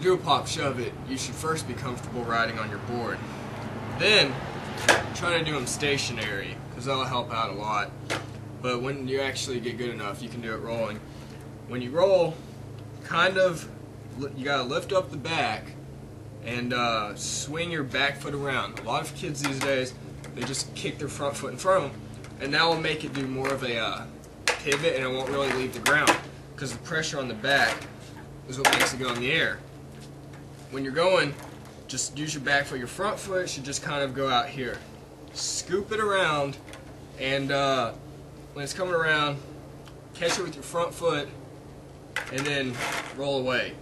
do a pop shove it, you should first be comfortable riding on your board. Then try to do them stationary, because that'll help out a lot. But when you actually get good enough, you can do it rolling. When you roll, you gotta lift up the back and swing your back foot around. A lot of kids these days, they just kick their front foot in front of them, and that will make it do more of a pivot, and it won't really leave the ground, because the pressure on the back is what makes it go in the air. When you're going, just use your back foot. Your front foot should just kind of go out here. Scoop it around, and when it's coming around, catch it with your front foot, and then roll away.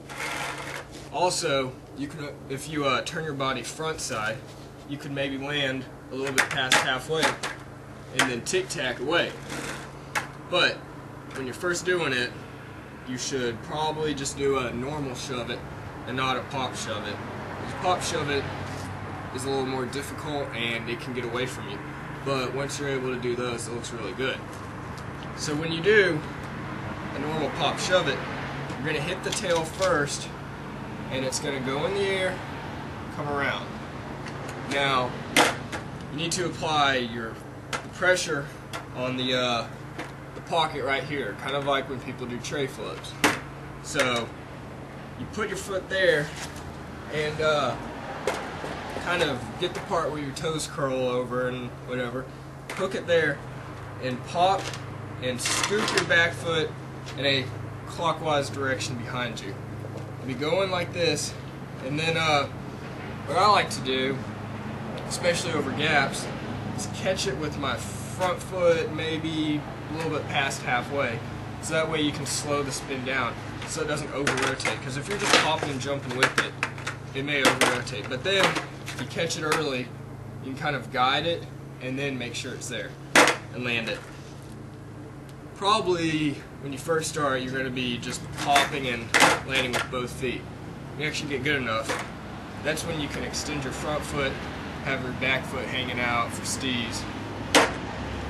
Also, you can, if you turn your body front side, you could maybe land a little bit past halfway, and then tic-tac away. But when you're first doing it, you should probably just do a normal shove it and not a pop shove it. Because pop shove it is a little more difficult and it can get away from you. But once you're able to do those, it looks really good. So when you do a normal pop shove it, you're going to hit the tail first, and it's going to go in the air, come around. Now, you need to apply your pressure on the pocket right here, kind of like when people do tray flips. So you put your foot there and kind of get the part where your toes curl over and whatever, hook it there and pop and scoop your back foot in a clockwise direction behind you. You'll be going like this, and then what I like to do, especially over gaps, is catch it with my front foot maybe a little bit past halfway, so that way you can slow the spin down so it doesn't over-rotate, because if you're just popping and jumping with it, it may over-rotate. But then, if you catch it early, you can kind of guide it and then make sure it's there and land it. Probably when you first start, you're going to be just popping and landing with both feet. When you actually get good enough, that's when you can extend your front foot, have your back foot hanging out for stees.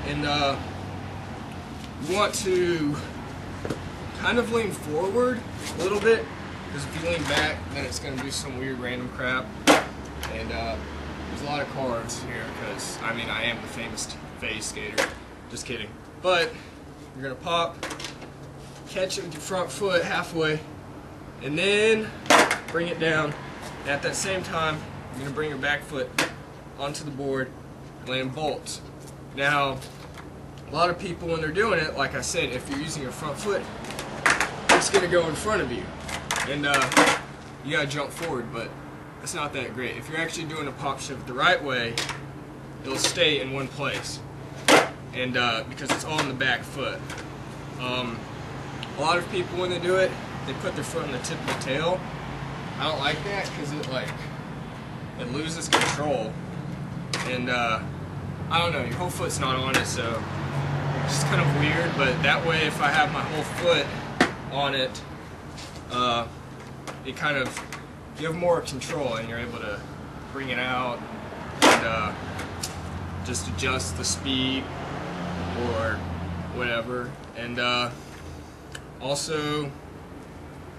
And you want to kind of lean forward a little bit, because if you lean back, then it's going to do some weird random crap. And there's a lot of cars here, because I mean, I am the famous phase skater. Just kidding. But you're going to pop, catch it with your front foot halfway, and then bring it down. And at that same time, you're going to bring your back foot onto the board, land bolts. Now, a lot of people, when they're doing it, like I said, if you're using your front foot, it's going to go in front of you, and you got to jump forward, but it's not that great. If you're actually doing a pop shove the right way, it'll stay in one place, and because it's all in the back foot. A lot of people, when they do it, they put their foot on the tip of the tail. I don't like that, because it loses control, and I don't know, your whole foot's not on it, so it's just kind of weird. But that way, if I have my whole foot on it, it kind of, you have more control, and you're able to bring it out and just adjust the speed or whatever. And also,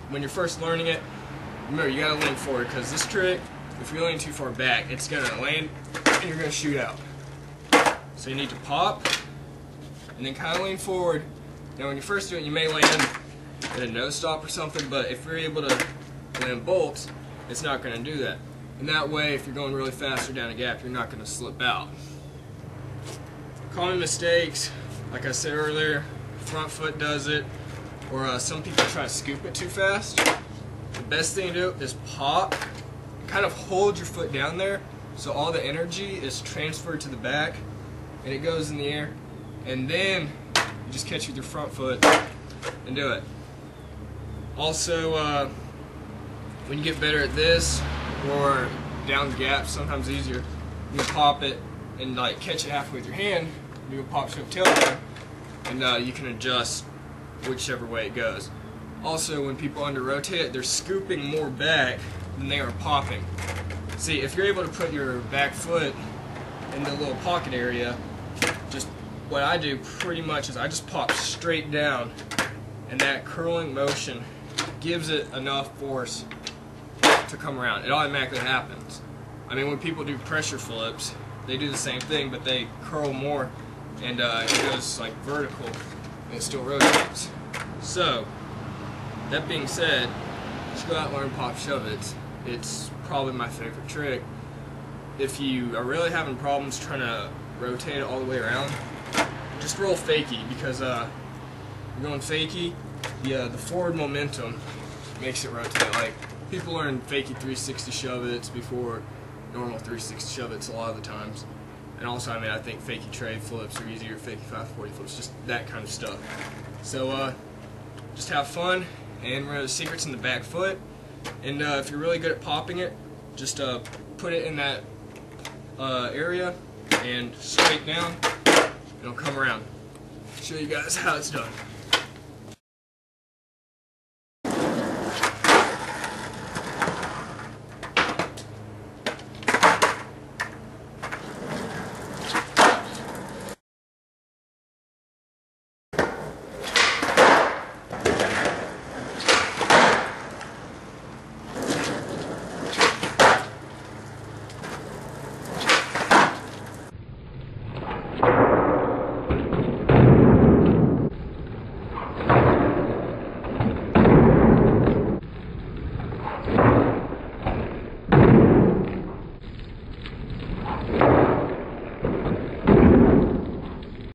when you're first learning it, remember, you gotta lean forward, because this trick, if you're leaning too far back, it's gonna land and you're gonna shoot out. So you need to pop and then kind of lean forward. Now when you first do it, you may land in a nose stop or something, but if you're able to land bolts, it's not going to do that. And that way, if you're going really fast or down a gap, you're not going to slip out. Common mistakes, like I said earlier, front foot does it, or some people try to scoop it too fast. The best thing to do is pop, kind of hold your foot down there so all the energy is transferred to the back and it goes in the air, and then you just catch with your front foot and do it. Also, when you get better at this, or down the gap, sometimes easier, you can pop it and like catch it halfway with your hand, do a pop shove tail grab, and you can adjust whichever way it goes. Also, when people under rotate it, they're scooping more back than they are popping. See, if you're able to put your back foot in the little pocket area, just what I do pretty much is I just pop straight down, and that curling motion gives it enough force to come around. It automatically happens. I mean, when people do pressure flips, they do the same thing, but they curl more, and it goes like vertical, and it still rotates. So, that being said, just go out and learn pop shove it. It's probably my favorite trick. If you are really having problems trying to rotate it all the way around, just roll fakie, because you're going fakie, the forward momentum makes it rotate. Like, people learn fakie 360 shove it's before normal 360 shove it's a lot of the times. And also, I mean, I think fakie trade flips are easier, fakie 540 flips, just that kind of stuff. So, just have fun, and remember the secret's in the back foot. And if you're really good at popping it, just put it in that area and straight down, and it'll come around. Show you guys how it's done.